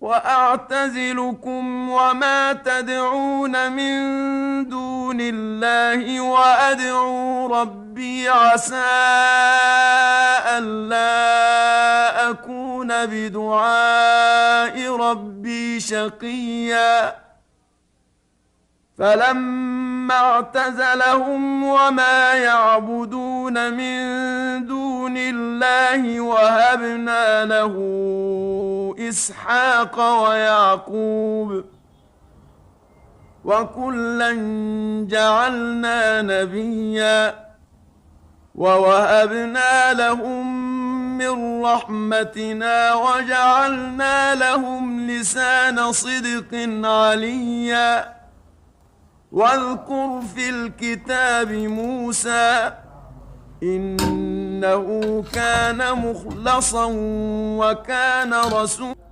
وأعتزلكم وما تدعون من دون الله وأدعو ربي عسى ألا أكون بدعاء ربي شقيا فلما اعتزلهم وما يعبدون من دون الله وهبنا له إسحاق ويعقوب وكلا جعلنا نبيا ووهبنا لهم من رحمتنا وجعلنا لهم لسان صدق عليا واذكر في الكتاب موسى إنه كان مخلصا وكان رسولا